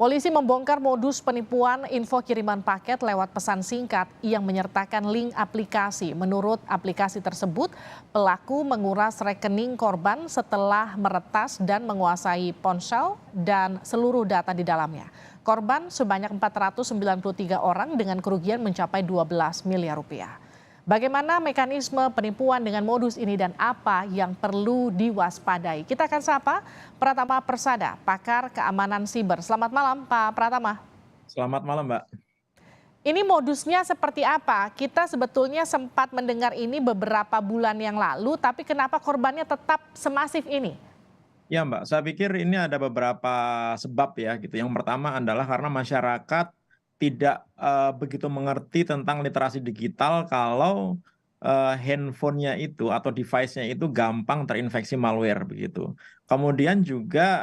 Polisi membongkar modus penipuan info kiriman paket lewat pesan singkat yang menyertakan link aplikasi. Menurut aplikasi tersebut, pelaku menguras rekening korban setelah meretas dan menguasai ponsel dan seluruh data di dalamnya. Korban sebanyak 493 orang dengan kerugian mencapai 12 miliar rupiah. Bagaimana mekanisme penipuan dengan modus ini dan apa yang perlu diwaspadai? Kita akan sapa Pratama Persada, pakar keamanan siber. Selamat malam Pak Pratama. Selamat malam, Mbak. Ini modusnya seperti apa? Kita sebetulnya sempat mendengar ini beberapa bulan yang lalu, tapi kenapa korbannya tetap semasif ini? Ya, Mbak, saya pikir ini ada beberapa sebab ya gitu. Yang pertama adalah karena masyarakat tidak begitu mengerti tentang literasi digital kalau handphonenya itu atau device-nya itu gampang terinfeksi malware begitu. Kemudian juga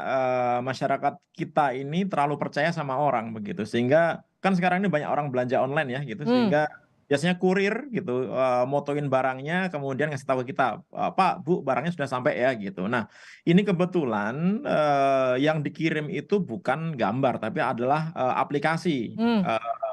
masyarakat kita ini terlalu percaya sama orang begitu. Sehingga kan sekarang ini banyak orang belanja online ya gitu sehingga biasanya kurir gitu motoin barangnya kemudian ngasih tahu ke kita, Pak, Bu, barangnya sudah sampai ya gitu. Nah, ini kebetulan yang dikirim itu bukan gambar tapi adalah aplikasi,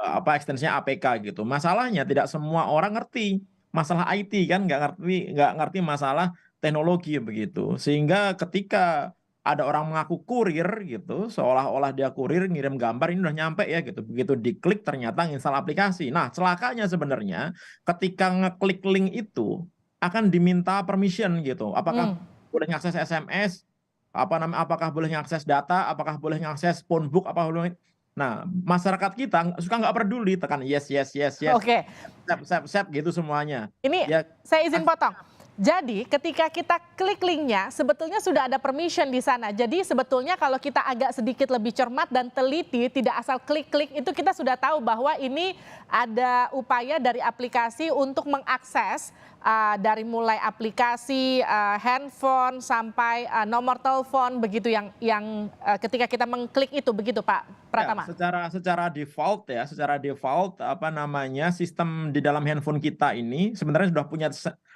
apa ekstensinya APK gitu. Masalahnya tidak semua orang ngerti masalah IT kan, nggak ngerti masalah teknologi begitu. Sehingga ketika ada orang mengaku kurir gitu, seolah-olah dia kurir ngirim gambar ini udah nyampe ya gitu. Begitu diklik ternyata nginstal aplikasi. Nah, celakanya sebenarnya ketika ngeklik link itu akan diminta permission gitu. Apakah boleh ngakses SMS, apakah boleh ngakses data, apakah boleh ngakses phone book, apa boleh. Nah, masyarakat kita suka nggak peduli, tekan yes yes yes yes, Oke, sep gitu semuanya. ini Ya, saya izin potong. Jadi ketika kita klik linknya sebetulnya sudah ada permission di sana. Jadi sebetulnya kalau kita agak sedikit lebih cermat dan teliti, tidak asal klik-klik itu kita sudah tahu bahwa ini ada upaya dari aplikasi untuk mengakses dari mulai aplikasi handphone sampai nomor telepon begitu yang ketika kita mengklik itu begitu Pak ya, Pratama. secara default apa namanya sistem di dalam handphone kita ini sebenarnya sudah punya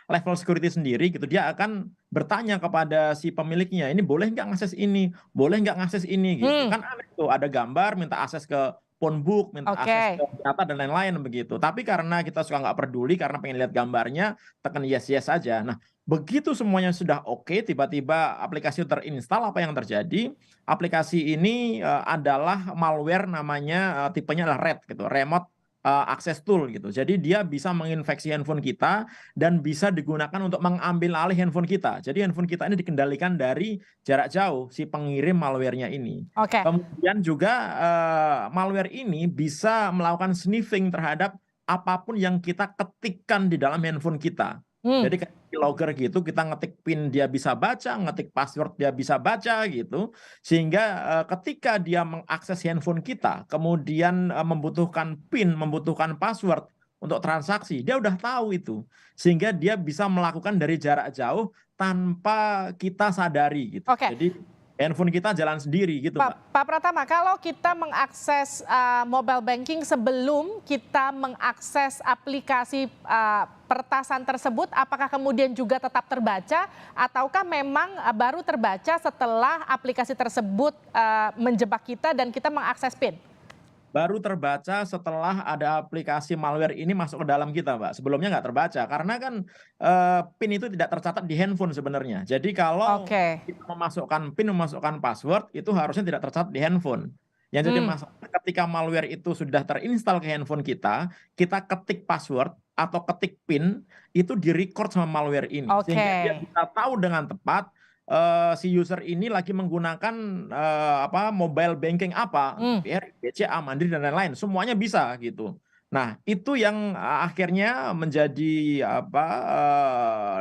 level security sendiri gitu. Dia akan bertanya kepada si pemiliknya, ini boleh nggak ngakses ini, boleh nggak ngakses ini gitu. Kan aneh tuh ada gambar minta akses ke phone book, minta akses Oke. ke data dan lain-lain begitu. Tapi karena kita suka nggak peduli karena pengen lihat gambarnya, tekan yes yes saja. Nah, begitu semuanya sudah oke, tiba-tiba aplikasi terinstall, apa yang terjadi? Aplikasi ini adalah malware namanya tipenya adalah RAT gitu, Remote Access Tool gitu. Jadi dia bisa menginfeksi handphone kita dan bisa digunakan untuk mengambil alih handphone kita. Jadi handphone kita ini dikendalikan dari jarak jauh si pengirim malware-nya ini. Oke. Kemudian juga malware ini bisa melakukan sniffing terhadap apapun yang kita ketikkan di dalam handphone kita. Hmm. Jadi kayak keylogger gitu, kita ngetik PIN dia bisa baca, ngetik password dia bisa baca gitu. Sehingga ketika dia mengakses handphone kita, kemudian membutuhkan PIN, membutuhkan password untuk transaksi, dia udah tahu itu. Sehingga dia bisa melakukan dari jarak jauh tanpa kita sadari gitu. Oke. Jadi handphone kita jalan sendiri gitu, Mbak. Pak Pratama, kalau kita mengakses mobile banking sebelum kita mengakses aplikasi peretasan tersebut, apakah kemudian juga tetap terbaca ataukah memang baru terbaca setelah aplikasi tersebut menjebak kita dan kita mengakses PIN? Baru terbaca setelah ada aplikasi malware ini masuk ke dalam kita, Mbak. Sebelumnya nggak terbaca karena kan PIN itu tidak tercatat di handphone sebenarnya. Jadi kalau Oke. kita memasukkan PIN, memasukkan password itu harusnya tidak tercatat di handphone. Yang jadi masalah ketika malware itu sudah terinstall ke handphone kita ketik password atau ketik PIN itu direcord sama malware ini Oke. sehingga dia bisa tahu dengan tepat si user ini lagi menggunakan apa mobile banking apa, BRI, BCA, Mandiri dan lain-lain, semuanya bisa gitu. Nah, itu yang akhirnya menjadi apa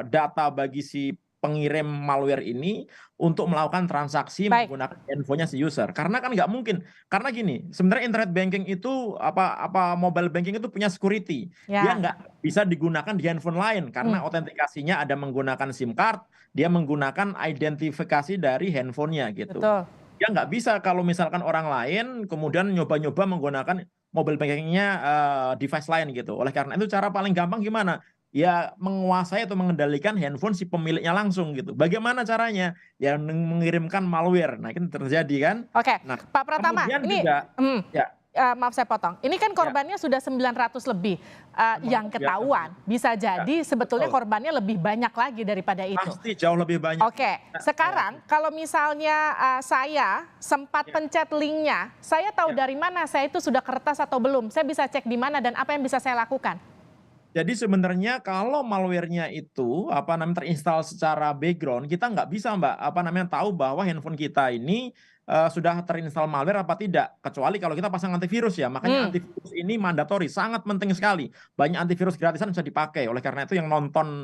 data bagi si pengirim malware ini untuk melakukan transaksi Baik. menggunakan handphonenya si user. Karena kan nggak mungkin. Karena gini, sebenarnya internet banking itu apa mobile banking itu punya security. Dia Ya, nggak bisa digunakan di handphone lain karena autentikasinya ada menggunakan SIM card, dia menggunakan identifikasi dari handphonenya gitu. betul. Dia nggak bisa kalau misalkan orang lain kemudian nyoba-nyoba menggunakan mobile bankingnya device lain gitu. Oleh karena itu cara paling gampang gimana? ya menguasai atau mengendalikan handphone si pemiliknya langsung gitu. Bagaimana caranya? Ya mengirimkan malware. Nah, ini terjadi kan. Oke, Nah, Pak Pratama, kemudian ini juga ya, maaf saya potong. Ini kan ya korbannya sudah 900 lebih yang lumayan ya, ketahuan. Bisa ya, jadi sebetulnya betul. korbannya lebih banyak lagi daripada itu. Pasti jauh lebih banyak. Oke, Nah, sekarang kalau misalnya saya sempat ya, pencet linknya, saya tahu ya. dari mana saya itu sudah kertas atau belum. Saya bisa cek di mana dan apa yang bisa saya lakukan. Jadi sebenarnya kalau malware-nya itu terinstall secara background, kita nggak bisa Mbak tahu bahwa handphone kita ini sudah terinstall malware apa tidak, kecuali kalau kita pasang antivirus ya. Makanya Hmm, antivirus ini mandatori, sangat penting sekali. Banyak antivirus gratisan bisa dipakai. Oleh karena itu yang nonton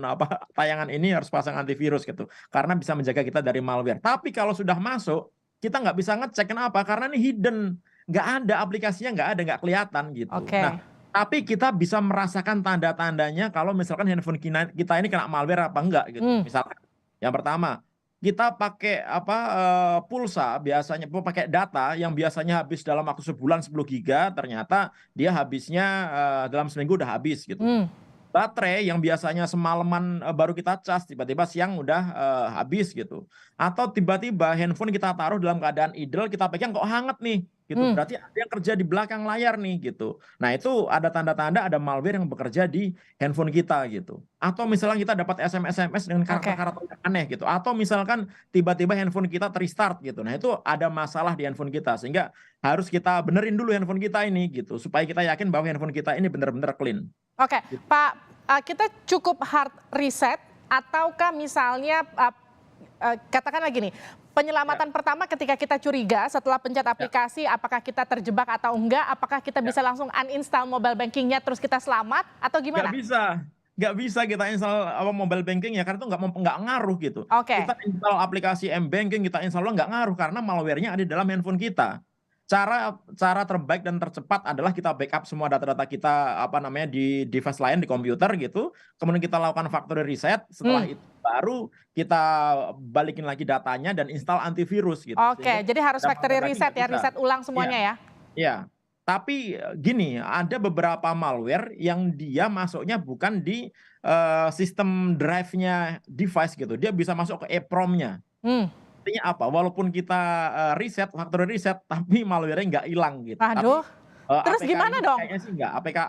tayangan ini harus pasang antivirus gitu, karena bisa menjaga kita dari malware. Tapi kalau sudah masuk, kita nggak bisa ngecek. Kenapa? Karena ini hidden, nggak ada aplikasinya, nggak kelihatan gitu. Nah, oke. tapi kita bisa merasakan tanda-tandanya kalau misalkan handphone kita ini kena malware apa enggak gitu. Hmm, Misalkan yang pertama, kita pakai pulsa biasanya pakai data yang biasanya habis dalam waktu sebulan 10 giga, ternyata dia habisnya dalam seminggu udah habis gitu. hmm. Baterai yang biasanya semalaman baru kita cas, tiba-tiba siang udah habis gitu. Atau tiba-tiba handphone kita taruh dalam keadaan idle, kita pegang kok hangat nih gitu. Hmm. Berarti ada yang kerja di belakang layar nih gitu. Nah, itu ada tanda-tanda ada malware yang bekerja di handphone kita gitu. Atau misalnya kita dapat SMS dengan Oke. karakter-karakter yang aneh gitu. Atau misalkan tiba-tiba handphone kita restart gitu. Nah, itu ada masalah di handphone kita, sehingga harus kita benerin dulu handphone kita ini gitu, supaya kita yakin bahwa handphone kita ini benar-benar clean. Oke, Pak, kita cukup hard reset ataukah misalnya katakanlah gini, Ya, penyelamatan pertama ketika kita curiga setelah pencet ya. aplikasi apakah kita terjebak atau enggak, apakah kita Ya. bisa langsung uninstall mobile bankingnya terus kita selamat atau Nggak gimana? bisa, nggak bisa kita install mobile banking ya, karena itu nggak ngaruh gitu. Oke, Kita install aplikasi M-Banking, kita install nggak ngaruh karena malware-nya ada di dalam handphone kita. Cara terbaik dan tercepat adalah kita backup semua data-data kita di device lain di komputer gitu. Kemudian kita lakukan factory reset. Setelah hmm, itu baru kita balikin lagi datanya dan install antivirus gitu. oke, Sehingga jadi harus ada factory malware lagi reset nggak ya, bisa. reset ulang Iya. semuanya ya? Iya, tapi gini, ada beberapa malware yang dia masuknya bukan di sistem drive-nya device gitu. Dia bisa masuk ke EEPROM-nya. Hmm, Artinya apa? Walaupun kita factory reset, tapi malware-nya nggak hilang gitu. Tapi aduh, terus gimana APK-nya dong? kayaknya sih nggak. APK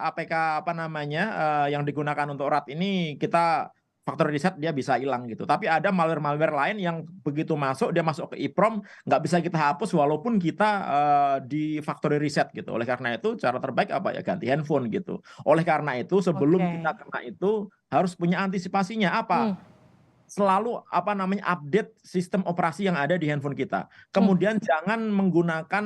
yang digunakan untuk RAT ini kita factory reset dia bisa hilang gitu. Tapi ada malware-malware lain yang begitu masuk, dia masuk ke EEPROM, nggak bisa kita hapus walaupun kita di factory reset gitu. Oleh karena itu cara terbaik apa ya, ganti handphone gitu. Oleh karena itu sebelum Oke, kita kena itu harus punya antisipasinya hmm, apa? Selalu update sistem operasi yang ada di handphone kita. hmm, Kemudian jangan menggunakan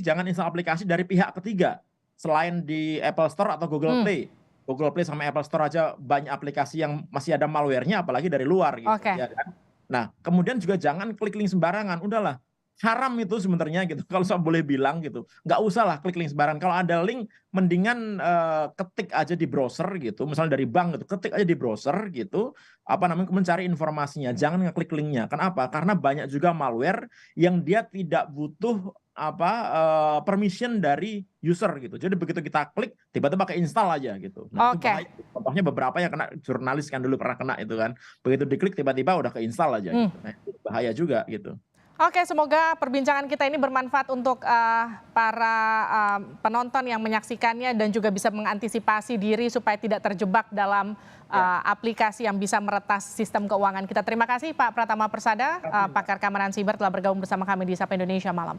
jangan install aplikasi dari pihak ketiga selain di Apple Store atau Google hmm, Play. Google Play sama Apple Store aja banyak aplikasi yang masih ada malware-nya, apalagi dari luar gitu oke, ya kan. Nah, kemudian juga jangan klik link sembarangan. Udahlah, haram itu sebenarnya gitu. Kalau saya boleh bilang gitu, nggak usah lah klik link sembarangan. Kalau ada link, mendingan ketik aja di browser gitu, misalnya dari bank gitu, ketik aja di browser gitu, mencari informasinya, jangan ngeklik linknya. Kenapa? Karena banyak juga malware yang dia tidak butuh permission dari user gitu. Jadi begitu kita klik, tiba-tiba ke install aja gitu. Nah, itu oke. bahaya. Contohnya beberapa yang kena, jurnalis kan dulu pernah kena itu kan. Begitu diklik tiba-tiba udah ke install aja Hmm. gitu. Nah, itu bahaya juga gitu. Oke, semoga perbincangan kita ini bermanfaat untuk para penonton yang menyaksikannya dan juga bisa mengantisipasi diri supaya tidak terjebak dalam Ya. aplikasi yang bisa meretas sistem keuangan kita. Terima kasih Pak Pratama Persada, pakar keamanan siber telah bergabung bersama kami di Sapa Indonesia Malam.